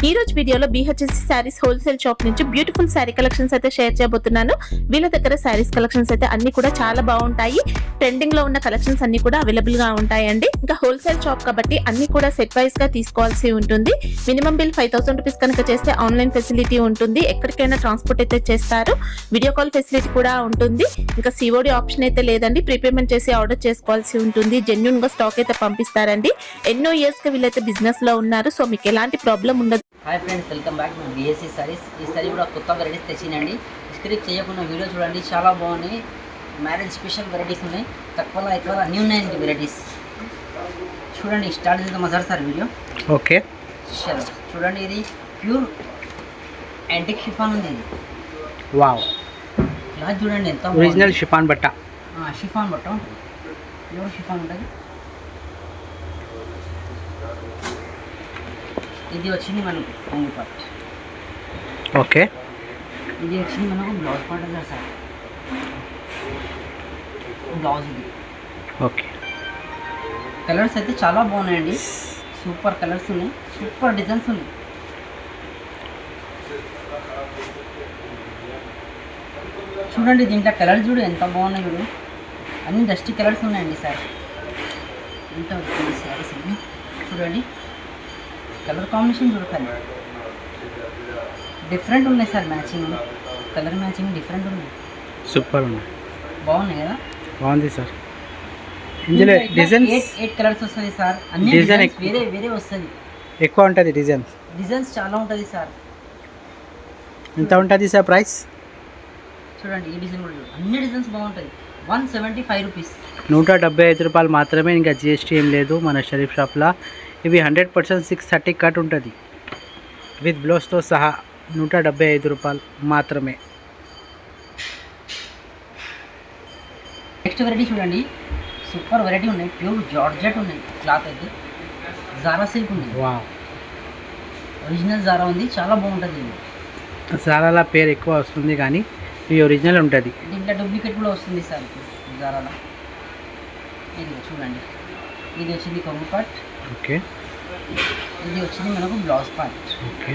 ఈ రోజు వీడియోలో BHS శారీస్ హోల్సేల్ షాప్ నుంచి బ్యూటిఫుల్ శారీ కలెక్షన్స్ అయితే షేర్ చేయబోతున్నాను. వీళ్ళ దగ్గర శారీస్ కలెక్షన్స్ అయితే అన్ని కూడా చాలా బాగుంటాయి. ట్రెండింగ్ లో ఉన్న కలెక్షన్స్ అన్ని కూడా అవైలబుల్ గా ఉంటాయండి. ఇంకా హోల్సేల్ షాప్ కాబట్టి అన్ని కూడా సెట్ వైస్ గా తీసుకోవాల్సి ఉంటుంది. మినిమం బిల్ 5000 రూపీస్ కనుక చేస్తే ఆన్లైన్ ఫెసిలిటీ ఉంటుంది. ఎక్కడికైనా ట్రాన్స్పోర్ట్ అయితే చేస్తారు. వీడియో కాల్ ఫెసిలిటీ కూడా ఉంటుంది. ఇంకా COD ఆప్షన్ అయితే లేదండి. ప్రీపేమెంట్ చేసి ఆర్డర్ చేసుకోవాల్సి ఉంటుంది. జెన్యూన్ గా స్టాక్ అయితే పంపిస్తారండి. ఎన్నో ఇయర్స్ గా వీళ్ళైతే బిజినెస్ లో ఉన్నారు. సో మీకు ఎలాంటి ప్రాబ్లం ఉండదు. Hi friends, welcome back to BSC saris. ఈ సారీ కూడా కొత్త వెరైటీస్ తెచ్చినండి. స్క్రిప్ట్ చేయకుండా వీడియో చూడండి, చాలా బాగున్నాయి. మ్యారేజ్ స్పెషల్ వెరైటీస్ ఉన్నాయి. తక్కువలో ఎక్కువ అన్నీ ఉన్నాయండి వెరైటీస్. చూడండి, స్టార్ట్ చేద్దాం మజార్ సార్ వీడియో. ఓకే, చూడండి, ఇది ప్యూర్ యాంటిక్ షిఫాన్ ఉంది. ఇది వావ్, క్లాత్ చూడండి ఎంత ఒరిజినల్ షిఫాన్ బట్ట. షిఫాన్ బట్ట ఉంటుంది, ప్యూర్ షిఫాన్ ఉంటుంది. ఇది వచ్చింది మనకు కొంగు పార్ట్. ఓకే, ఇది వచ్చింది మనకు బ్లౌజ్ పార్ట్ కదా సార్. బ్లౌజ్ ఇది. ఓకే, కలర్స్ అయితే చాలా బాగున్నాయండి. సూపర్ కలర్స్ ఉన్నాయి, సూపర్ డిజైన్స్ ఉన్నాయి. చూడండి, దీంట్లో కలర్స్ చూడు ఎంత బాగున్నాయి. చూడు, అన్ని డస్టీ కలర్స్ ఉన్నాయండి సార్. ఎంత వచ్చింది శారీస్ అన్ని చూడండి. కలర్ కాంబినేషన్ చూడకండి, డిఫరెంట్ ఉన్నాయి sir. Matching, colour matching different ఉన్నాయి. సూపర్ ఉన్నాయి, బాగున్నాయి కదా. బాగుంది సార్. ఇందులో డిజైన్స్ 8 కలర్స్ వస్తుంది సార్. అన్ని డిజైన్స్ వేరే వేరే వస్తుంది. ఎక్కువ ఉంటుంది డిజైన్స్ చాలా ఉంటుంది సార్. ఎంత ఉంటుంది సార్ ప్రైస్? చూడండి, ఈ డిజైన్ కూడా చూడండి. అన్ని డిజైన్స్ బాగుంటుంది. 175 రూపీస్, 175 రూపాయలు మాత్రమే. ఇంకా GST ఏం లేదు మన షరీఫ్ షాప్లో. ఇవి 100% 630 కట్ ఉంటుంది విత్ బ్లౌజ్తో సహా. 175 రూపాయలు మాత్రమే. నెక్స్ట్ వెరైటీ చూడండి, సూపర్ వెరైటీ ఉన్నాయి. ప్యూర్ జార్జెట్ ఉన్నాయి. క్లాత్ అయితే జారా సిల్క్ ఉంది. వావ్, ఒరిజినల్ జారా ఉంది, చాలా బాగుంటుంది. ఇది జారాల పేరు ఎక్కువ వస్తుంది కానీ ఇది ఒరిజినల్ ఉంటుంది. దీంట్లో డూప్లికేట్ కూడా వస్తుంది సార్ జారాలో. ఇది చూడండి, ఇది వచ్చింది కొంగు పార్ట్. ఓకే, ఇది వచ్చింది మనకు blouse part. Okay,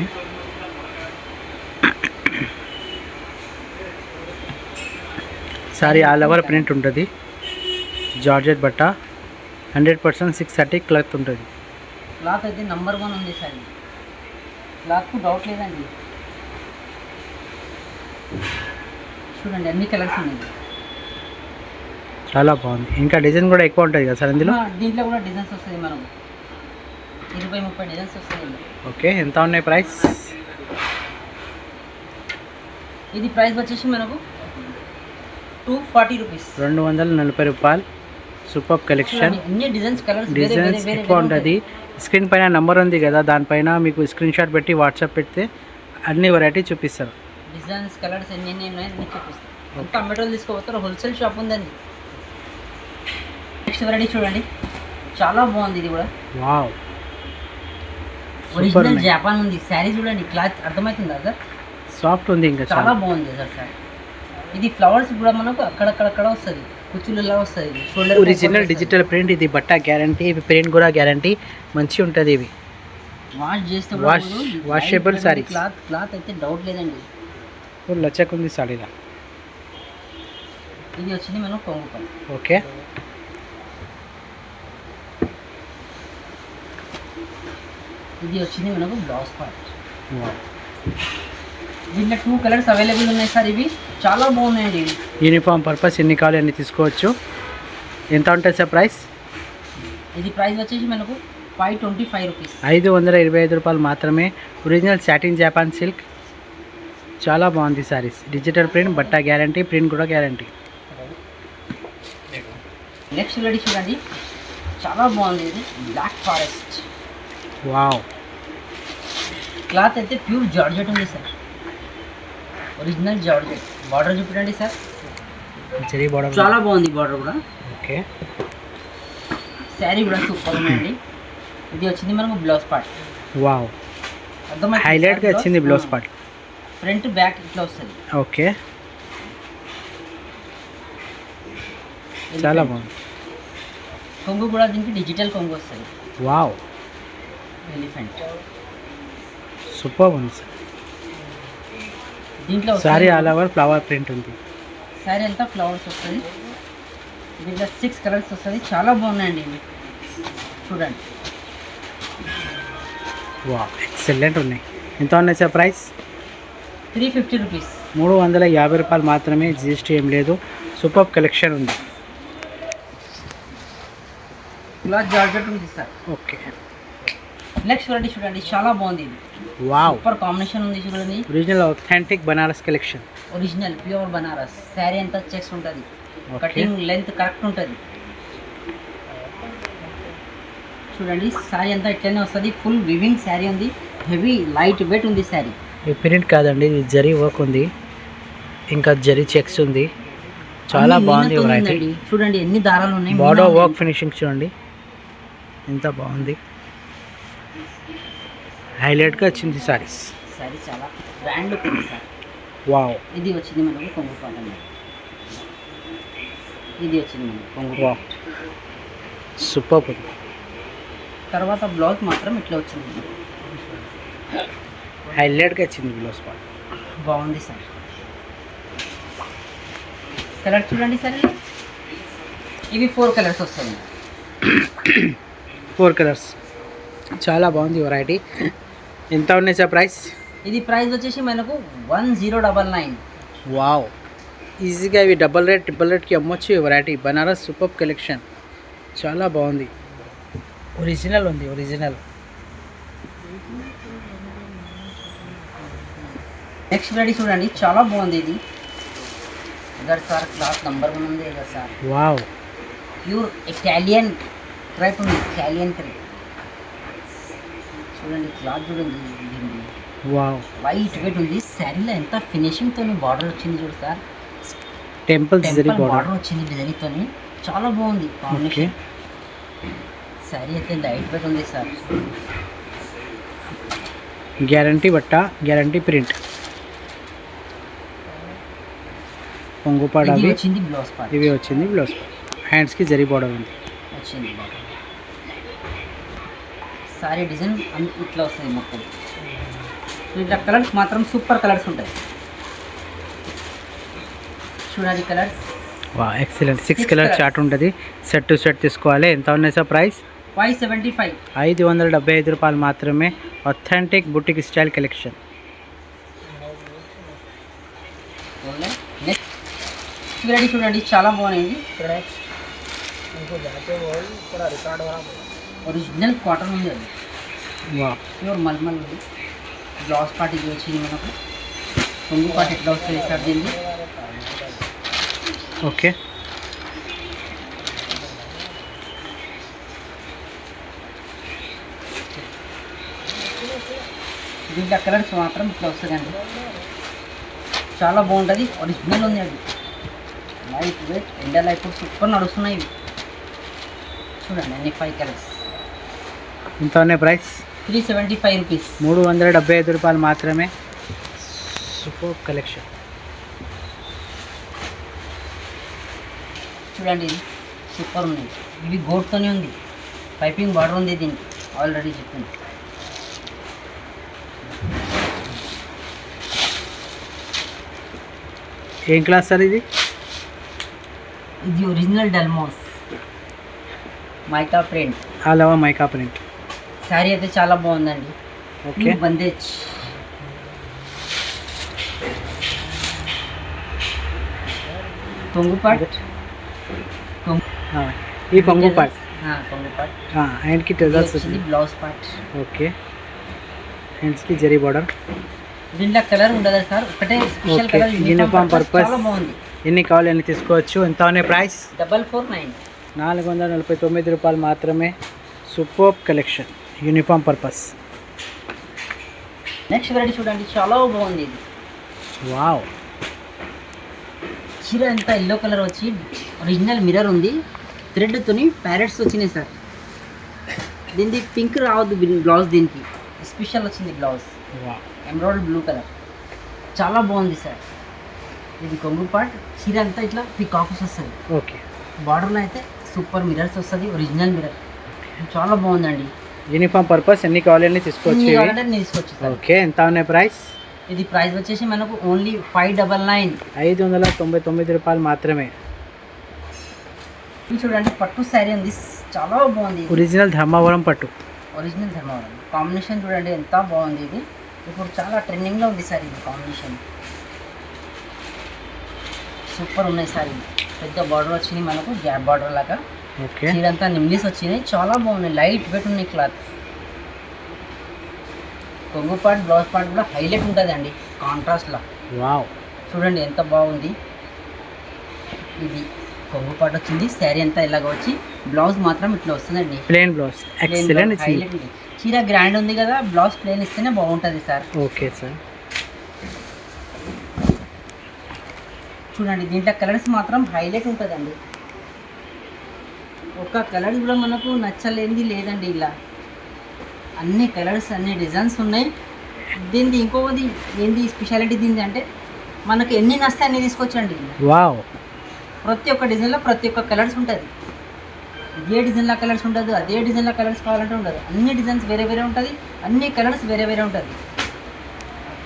sorry all over print ఉంటుంది. జార్జెట్ బట్ట, 100% 630 క్లాత్ ఉంటుంది. క్లాత్ అయితే నంబర్ 1 ఉంది సార్. క్లాత్కు డౌట్ లేదండి. చూడండి, అన్ని కలర్స్ ఉన్నాయి. చాలా బాగుంది. ఇంకా డిజైన్ కూడా ఎక్కువ ఉంటుంది కదా సార్ ఇందులో? దీంట్లో కూడా డిజైన్స్ వస్తుంది. మనం 20-30 డిజైన్స్ వస్తుంది. ఓకే, ఎంత ఉన్నాయి ప్రైస్? ఇది ప్రైస్ వచ్చేసి మనకు 240 రూపీస్, 240 రూపాయలు. Super collection. అన్ని డిజైన్స్ కలర్స్ డిజైన్స్ ఎక్కువ ఉంటుంది. స్క్రీన్ పైన నెంబర్ ఉంది కదా, దానిపైన మీకు స్క్రీన్ షాట్ పెట్టి వాట్సాప్ పెడితే అన్ని వెరైటీ చూపిస్తారు. డిజైన్స్ కలర్స్ ఎన్ని ఉన్నాయి అన్ని చూపిస్తారు. అంతా మెటీరియల్ తీసుకోపోతారు. హోల్సేల్ షాప్ ఉందండి. నెక్స్ట్ వెరైటీ చూడండి, చాలా బాగుంది. ఇది కూడా వావ్, ఒరిజినల్ జపాన్ ఉంది. శారీ చూడండి, క్లాత్ అర్థమవుతుందా సార్? సాఫ్ట్ ఉంది. ఇంకా చాలా బాగుంది సార్. సార్ ఇది ఫ్లవర్స్ కూడా మనకు అక్కడక్కడ వస్తుంది, కుచ్చులులా వస్తుంది. Original digital print. ఇది బట్ట గ్యారంటీ, ఇవి ప్రింట్ కూడా గ్యారంటీ. మంచిగా ఉంటుంది. ఇవి వాష్ చేస్తే వాషబుల్ సారీ. క్లాత్ అయితే డౌట్ లేదండి. లచ్చకుంది సారీలా. ఇది వచ్చింది మనం కొంగు పని. ఓకే, ఇది వచ్చింది మనకు బ్లౌజ్ పార్ట్. దీంట్లో 2 కలర్స్ అవైలబుల్ ఉన్నాయి సార్. ఇవి చాలా బాగున్నాయండి. ఇవి యూనిఫామ్ పర్పస్ ఎన్ని కావాలి అన్ని తీసుకోవచ్చు. ఎంత ఉంటుంది సార్ ప్రైస్? ఇది ప్రైస్ వచ్చేసి మనకు 525 రూపీస్, 525 రూపాయలు మాత్రమే. Original satin Japan silk. చాలా బాగుంది సారీస్. డిజిటల్ ప్రింట్, బట్ట గ్యారంటీ, ప్రింట్ కూడా గ్యారంటీ. నెక్స్ట్ వెరైటీ చూడండి, చాలా బాగుంది. ఇది బ్లాక్ ఫారెస్ట్. వావ్, క్లాత్ అయితే ప్యూర్ జార్జెట్ ఉంది సార్. Original georgette. బార్డర్ చూపించండి సార్. చెరీ బార్డర్ చాలా బాగుంది. బార్డర్ కూడా ఓకే. శారీ కూడా సూపర్ ఉందండి. ఇది వచ్చింది మనకు బ్లౌజ్ పార్ట్. వావ్, హైలైట్గా వచ్చింది బ్లౌజ్ పార్ట్. ఫ్రంట్ బ్యాక్ ఇట్లా వస్తుంది. ఓకే, చాలా బాగుంది. కొంగు కూడా దీనికి డిజిటల్ కొంగు వస్తుంది. Wow, elephant. సూపర్ ఉంది సార్. దీంట్లో sorry all over flower print ఉంది. శారీ అంతా ఫ్లవర్స్ వస్తుంది. దీంట్లో 6 కలర్స్ వస్తుంది. చాలా బాగున్నాయండి ఇవి చూడండి. వా ఎక్సలెంట్ ఉన్నాయి. ఎంత ఉన్నాయి సార్ ప్రైస్? 350 రూపీస్. 350 రూపాయలు మాత్రమే, జిఎస్టీ ఏం లేదు. సూపర్ కలెక్షన్ ఉంది. క్లాత్ జార్జెట్ ఉంది సార్. ఓకే. నెక్స్ట్ వెరైటీ చూడండి, చాలా బాగుంది ఇది. వావ్, సూపర్ కాంబినేషన్ ఉంది చూడండి. Original authentic Banaras collection. Original pure Banaras. Sari అంతా చెక్స్ ఉంటుంది. ఓకే. కటింగ్ లెంత్ కరెక్ట్ ఉంటుంది చూడండి. శారీ అంతా ఇట్లనే వస్తుంది. ఫుల్ వివింగ్ శారీ ఉంది. హెవీ లైట్ వెయిట్ ఉంది శారీ. ఈ ప్రింట్ కాదండి, ఇది జరీ వర్క్ ఉంది, ఇంకా జరీ చెక్స్ ఉంది. చాలా అన్ని బాగుంది మీనాతో వెరైటీ. ఉందండి. చూడండి ఎన్ని దారాలు ఉన్నాయి. బార్డర్ మీనా వర్క్ ఫినిషింగ్ చూడండి ఎంత బాగుంది. హైలైట్గా వచ్చింది సారీస్. శారీ చాలా బ్రాండ్ ఉంది సార్. వావ్ ఇది వచ్చింది మనకు కొంగు పాట అన్నమాట. ఇది వచ్చింది మనకు కొంగు వావ్, పాట. సూపర్ ఉంది. తర్వాత బ్లౌజ్ మాత్రం ఇట్లా వచ్చింది. హైలైట్గా వచ్చింది బ్లౌజ్ పార్ట్. బాగుంది సార్. కలర్ చూడండి సార్. ఇవి 4 కలర్స్ వస్తాయి. 4 కలర్స్. చాలా బాగుంది వెరైటీ. ఎంత ఉన్నాయి సార్ ప్రైస్? ఇది ప్రైస్ వచ్చేసి మనకు 1099. వావ్, ఈజీగా ఇవి డబల్ రేట్ ట్రిపుల్ రేట్కి అమ్మొచ్చు ఈ వెరైటీ. బనారస్ సూపర్ కలెక్షన్, చాలా బాగుంది. ఒరిజినల్ ఉంది, ఒరిజినల్. నెక్స్ట్ వెరైటీ చూడండి, చాలా బాగుంది ఇది. ఇదర్ సార్ క్లాత్ నంబర్ 1 ఉంది. Either sir wow, pure Italian crepe ఉంది. ఇటాలియన్ క్రేప్ చూడండి. క్లాత్ చూడండి. దీనికి వావ్, లైట్ వెయిట్ ఉంది. శారీలో ఎంత ఫినిషింగ్తో బార్డర్ వచ్చింది చూడు sir. Temple zari temple border. Border వచ్చింది డిజైన్తో. చాలా బాగుంది ఓకే. కాంబినేషన్. శారీ అయితే లైట్ వెయిట్ ఉంది సార్. గ్యారంటీ బట్ట, గ్యారంటీ ప్రింట్. పొంగుపాడ ఇది అవి వచ్చింది బ్లౌజ్ పార్ట్. ఇవి వచ్చింది బ్లౌజ్. హ్యాండ్స్కి జరీ బార్డర్ ఉంది. వచ్చింది బార్డర్. సారీ డిజైన్ ఇట్లా వస్తుంది మొత్తం. ఇట్లా కలర్స్ మాత్రం సూపర్ కలర్స్ ఉంటాయి చూడండి. కలర్స్ వా excellent. 6 Six colour colours. Chart ఉంటుంది. సెట్ టు సెట్ తీసుకోవాలి. ఎంత ఉన్నాయి సార్ ప్రైస్? 575. 575 రూపాయలు మాత్రమే. Authentic boutique style collection. Next variety చూడండి, చాలా బాగుంది. ఒరిజినల్ కాటన్ ఉంది. అది వా ప్యూర్ మల్మల్ ఉంది. బ్లౌజ్ పార్ట్ ఇది వచ్చింది మనకు. కొంగు పార్ట్ ఎట్లా వస్తుంది సార్ దీన్ని? ఓకే. దీంట్లో కలర్స్ మాత్రం ఇట్లా వస్తుందండి. చాలా బాగుంటుంది. ఒరిజినల్ ఉంది. అది లైట్ వెయిట్ ఎండలో ఇప్పుడు సూపర్ నడుస్తున్నాయి ఇవి చూడండి. అన్ని 5 కలర్స్. ఎంత ఉన్నాయి ప్రైస్? 375 రూపీస్. 375 రూపాయలు మాత్రమే. Super collection. చూడండి ఇది సూపర్ ఉంది. ఇవి గోట్తోనే ఉంది. పైపింగ్ బార్డర్ ఉంది దీనికి. ఆల్రెడీ చెప్పింది. ఏం క్లాస్ సార్ ఇది? ఇది ఒరిజినల్ డల్మోస్ mica print. All over mica print. Sari అయితే చాలా బాగుందండి. ఓకే. బందేజ్. కొంగు పాట్. ఈ పొంగు పార్ట్. కొంగు పాట్. హ్యాండ్కి టెజల్స్ వచ్చింది బ్లౌజ్ పార్ట్. ఓకే. హ్యాండ్స్కి జరీ బార్డర్. దీంట్లో కలర్ ఉండదు సార్, ఒకటే special okay. Colour. Uniform purpose. చాలా బాగుంది. ఎన్ని కావాలి అన్ని తీసుకోవచ్చు. ఎంత ఉన్నాయి ప్రైస్? 449. 449 రూపాయలు మాత్రమే. Super collection, uniform purpose. Next variety చూడండి, చాలా బాగుంది ఇది. వావ్, చీర అంతా ఎల్లో కలర్ వచ్చి ఒరిజినల్ మిర్రర్ ఉంది. థ్రెడ్తోని ప్యారెట్స్ వచ్చినాయి సార్. దీనికి పింక్ రావద్దు బ్లౌజ్. దీనికి స్పెషల్ వచ్చింది blouse. Wow, emerald blue colour. చాలా బాగుంది సార్. ఇది కొంగు పార్ట్. చీర అంతా ఇట్లా పికాక్స్ వస్తుంది. ఓకే. బార్డర్లో అయితే సూపర్ మిర్రర్స్ వస్తుంది. Original mirror. చాలా బాగుందండి. యూనిఫామ్ పర్పస్ ఎన్ని కావాలని తీసుకోవచ్చు ఎన్ని ఇవి? కావాలంటే అన్ని తీసుకోవచ్చు సార్. ఓకే, ఎంత ఉన్నాయి ప్రైస్? ఇది ప్రైస్ వచ్చేసి మనకు ఓన్లీ 599. 599 రూపాయలు మాత్రమే. ఇది చూడండి పట్టు శారీ ఉంది, చాలా బాగుంది. ఒరిజినల్ ధర్మవరం పట్టు. ఒరిజినల్ ధర్మవరం కాంబినేషన్ చూడండి ఎంత బాగుంది. ఇది ఇప్పుడు చాలా ట్రెండింగ్లో ఉంది సార్. ఇది కాంబినేషన్ సూపర్ ఉన్నాయి సార్. ఇది పెద్ద బార్డర్ వచ్చినాయి మనకు, గ్యాప్ బార్డర్ లాగా. ఓకే, చీరంతా నిమ్లీస్ వచ్చినాయి, చాలా బాగున్నాయి. లైట్ వెయిట్ ఉన్నాయి క్లాత్. కొంగు పార్ట్ బ్లౌజ్ పార్ట్ కూడా హైలైట్ ఉంటుంది అండి కాంట్రాస్ట్లో. వావ్, చూడండి ఎంత బాగుంది. ఇది కొంగు పార్ట్ వచ్చింది, శారీ అంతా ఇలాగ వచ్చి బ్లౌజ్ మాత్రం ఇట్లా వస్తుందండి. Plain blouse. ఎక్సలెంట్ ఇచ్చింది. హైలైట్ ఉంది. చీర గ్రాండ్ ఉంది కదా, బ్లౌజ్ ప్లెయిన్ ఇస్తేనే బాగుంటుంది సార్. Okay sir. చూడండి దీంట్లో కలర్స్ మాత్రం హైలైట్ ఉంటుందండి. ఒక్క కలర్ కూడా మనకు నచ్చలేనిది లేదండి. ఇలా అన్ని కలర్స్ అన్ని డిజైన్స్ ఉన్నాయి. దీనిది ఇంకొకది ఏంది స్పెషాలిటీ దీనిది అంటే మనకు ఎన్ని నస్తాయి అన్ని తీసుకొచ్చండి. వావ్, ప్రతి ఒక్క డిజైన్లో ప్రతి ఒక్క కలర్స్ ఉంటుంది. ఇదే డిజైన్లో కలర్స్ ఉండదు, అదే డిజైన్లో కలర్స్ కావాలంటే ఉండదు. అన్ని డిజైన్స్ వేరే వేరే ఉంటుంది, అన్ని కలర్స్ వేరే వేరే ఉంటుంది.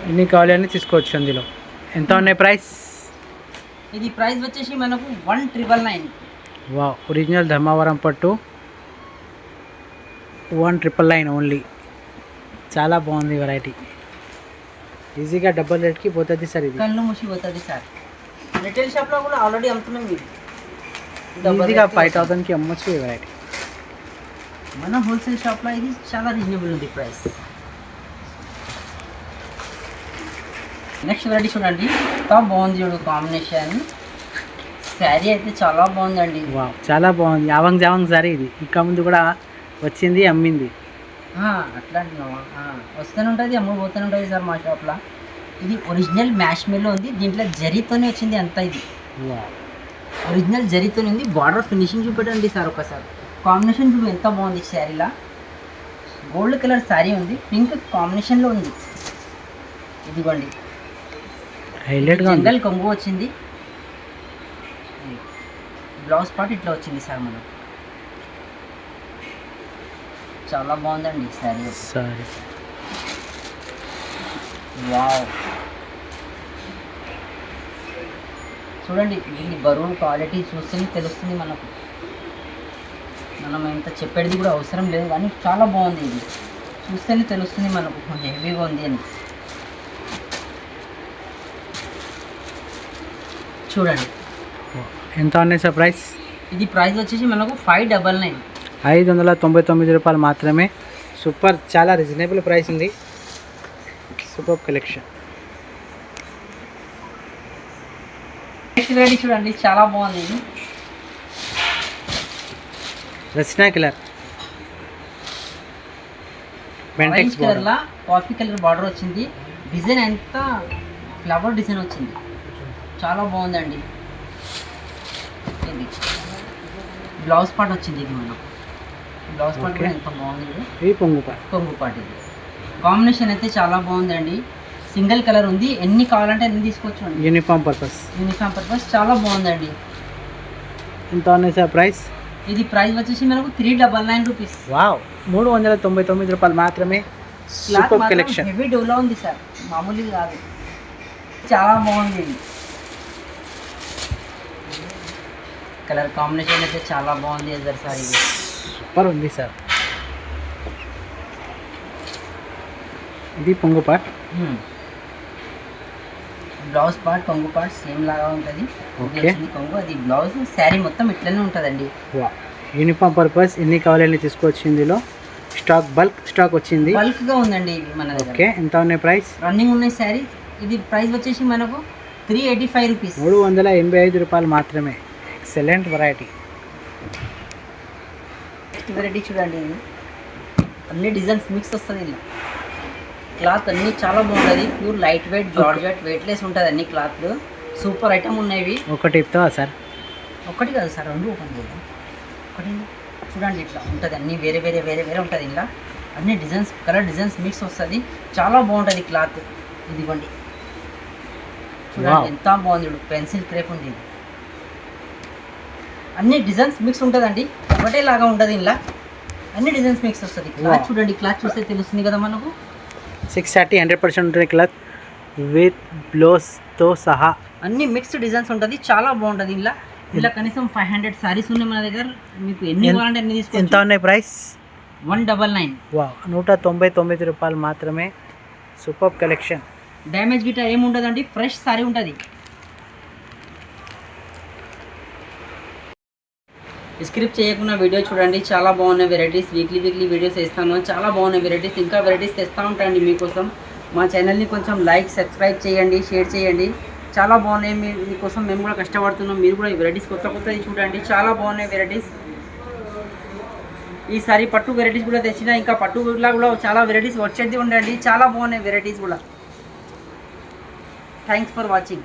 ఎన్ని కావాలని తీసుకోవచ్చు అందులో. ఎంత ఉన్నాయి ప్రైస్? ఇది ప్రైస్ వచ్చేసి మనకు 1999. వావ్, ఒరిజినల్ ధర్మవరం పట్టు 1999 ఓన్లీ. చాలా బాగుంది వెరైటీ. ఈజీగా డబల్ రేట్కి పోతుంది సార్. ఇది కళ్ళు మూసిపోతుంది సార్. రిటైల్ షాప్లో కూడా ఆల్రెడీ అమ్ముతున్నాం. ఇది ఈజీగా 5000కి అమ్మొచ్చు ఈ వెరైటీ. మన హోల్సేల్ షాప్లో ఇది చాలా రీజనబుల్ ఉంది ప్రైస్. నెక్స్ట్ వెరైటీ చూడండి, టాప్ బాగుంది చూడు కాంబినేషన్. శారీ అయితే చాలా బాగుందండి. వావ్, చాలా బాగుంది. యావంగ్ జావంగ్ సారీ ఇది. ఇంకా ముందు కూడా వచ్చింది, అమ్మింది. అట్లా అంటున్నావా? వస్తూనే ఉంటుంది, అమ్ముడుపోతూనే ఉంటుంది సార్ మా షాప్లో. ఇది ఒరిజినల్ మ్యాష్ మెల్లో ఉంది, దీంట్లో జరీతోనే వచ్చింది అంతా. ఇది వావ్, ఒరిజినల్ జరీతోనే ఉంది. బార్డర్ ఫినిషింగ్ చూపెట్టండి సార్ ఒకసారి. కాంబినేషన్ చూడు ఎంత బాగుంది. శారీలా గోల్డ్ కలర్ శారీ ఉంది, పింక్ కాంబినేషన్లో ఉంది. ఇదిగోండి హైలైట్గా ఉంది. జంగల్ కొంగు వచ్చింది. బ్లౌజ్ పార్ట్ ఇట్లా వచ్చింది సార్ మనకు. చాలా బాగుందండి శారీ. సారీ, వావ్, చూడండి దీన్ని బరువు క్వాలిటీ చూస్తేనే తెలుస్తుంది మనకు. మనం ఎంత చెప్పేది కూడా అవసరం లేదు, కానీ చాలా బాగుంది. ఇది చూస్తేనే తెలుస్తుంది మనకు హెవీగా ఉంది అని. చూడండి ఎంత ఉన్నాయి సార్ ప్రైస్? ఇది ప్రైస్ వచ్చేసి మనకు 599. 599 రూపాయలు మాత్రమే. సూపర్, చాలా రీజనబుల్ ప్రైస్ ఉంది. Super collection. నెక్స్ట్ వెరైటీ చూడండి, చాలా బాగుంది. ఇది రచనా కలర్, ఆరెంజ్ కలర్లా కాఫీ కలర్ బార్డర్ వచ్చింది. డిజైన్ అంతా ఫ్లవర్ డిజైన్ వచ్చింది, చాలా బాగుందండి. ఇది బ్లౌజ్ పార్ట్ వచ్చింది. ఇది మనం బ్లౌజ్ పార్ట్ కూడా ఎంత బాగుంది. ఇది పొంగుపాటు. కొంగు పార్ట్. ఇది కాంబినేషన్ అయితే చాలా బాగుందండి. సింగిల్ కలర్ ఉంది, ఎన్ని కావాలంటే అన్ని తీసుకోవచ్చు. Uniform purpose. యూనిఫామ్ పర్పస్ చాలా బాగుందండి. ఎంత ఉన్నాయి సార్ ప్రైస్? ఇది ప్రైస్ వచ్చేసి మనకు 399 రూపీస్. వావ్, 399 రూపాయలు మాత్రమే. Super collection. హెవీ డోలో ఉంది సార్, మామూలుగా కాదు. చాలా బాగుంది. ఇది కలర్ కాంబినేషన్ అయితే చాలా బాగుంది సార్. ఇది సూపర్ ఉంది సార్. ఇది పొంగుపాట్. బ్లౌజ్ పార్ట్ కొంగు పార్ట్ సేమ్ లాగా ఉంటుంది. ఓకే, కొంగు అది బ్లౌజ్. శారీ మొత్తం ఇట్లనే ఉంటుందండి. యూనిఫామ్ పర్పస్ ఎన్ని కావాలని తీసుకోవచ్చు. ఇందులో స్టాక్ బల్క్ స్టాక్ వచ్చింది. బల్క్గా ఉందండి ఇది మన దగ్గర. ఓకే, ఎంత ఉన్నాయి ప్రైస్? రన్నింగ్ ఉన్నాయి శారీ. ఇది ప్రైస్ వచ్చేసి మనకు 385 రూపీస్. 385 రూపాయలు మాత్రమే. Excellent variety. నెక్స్ట్ వెరైటీ చూడండి, ఇది అన్ని డిజైన్స్ మిక్స్ వస్తుంది. ఇలా క్లాత్ అన్నీ చాలా బాగుంటుంది. Pure light weight georgette weightless ఉంటుంది. అన్ని క్లాత్లు సూపర్ ఐటమ్ ఉన్నాయి. ఒకటి ఇస్తావా సార్? ఒకటి కాదు సార్, రెండు ఓపెన్ చేద్దాం. ఒకటి చూడండి ఇట్లా ఉంటుంది. అన్నీ వేరే వేరే వేరే వేరే ఉంటుంది. ఇలా అన్ని డిజైన్స్ కలర్ డిజైన్స్ మిక్స్ వస్తుంది, చాలా బాగుంటుంది క్లాత్. ఇదిగోండి చూడండి ఎంత బాగుంది. పెన్సిల్ క్రేప్ ఉంది. ఇది అన్ని డిజైన్స్ మిక్స్ ఉంటుందండి, ఒకటే లాగా ఉంటుంది. ఇలా అన్ని డిజైన్స్ మిక్స్ వస్తుంది. క్లాత్ చూడండి, క్లాత్ చూస్తే తెలుస్తుంది కదా మనకు. 630 100% ఉంటుంది క్లాత్ విత్ బ్లౌజ్తో సహా. అన్ని మిక్స్డ్ డిజైన్స్ ఉంటుంది, చాలా బాగుంటుంది. ఇలా కనీసం 500 సారీస్ ఉన్నాయి మన దగ్గర. మీకు ఎన్ని కావాలంటే అన్ని తీసుకోవచ్చు. ఎంత ఉన్నాయి ప్రైస్? 199. వా 199 రూపాయలు మాత్రమే. Super collection. డ్యామేజ్ గిట్ట ఏమి ఉండదండి, ఫ్రెష్ సారీ ఉంటుంది. స్క్రిప్ట్ చేయకుండా వీడియో చూడండి, చాలా బాగున్నాయి వెరైటీస్. వీక్లీ వీడియోస్ వేస్తాను, చాలా బాగున్నాయి వెరైటీస్. ఇంకా వెరైటీస్ తెస్తూ ఉంటాయండి మీకోసం. మా ఛానల్ని కొంచెం లైక్, సబ్స్క్రైబ్ చేయండి, షేర్ చేయండి. చాలా బాగున్నాయి. మీకోసం మేము కూడా కష్టపడుతున్నాం. మీరు కూడా ఈ వెరైటీస్ కొత్తది చూడండి, చాలా బాగున్నాయి వెరైటీస్. ఈసారి పట్టు వెరైటీస్ కూడా తెచ్చిన, ఇంకా పట్టులా కూడా చాలా వెరైటీస్ వచ్చేది ఉండండి, చాలా బాగున్నాయి వెరైటీస్ కూడా. Thanks for watching.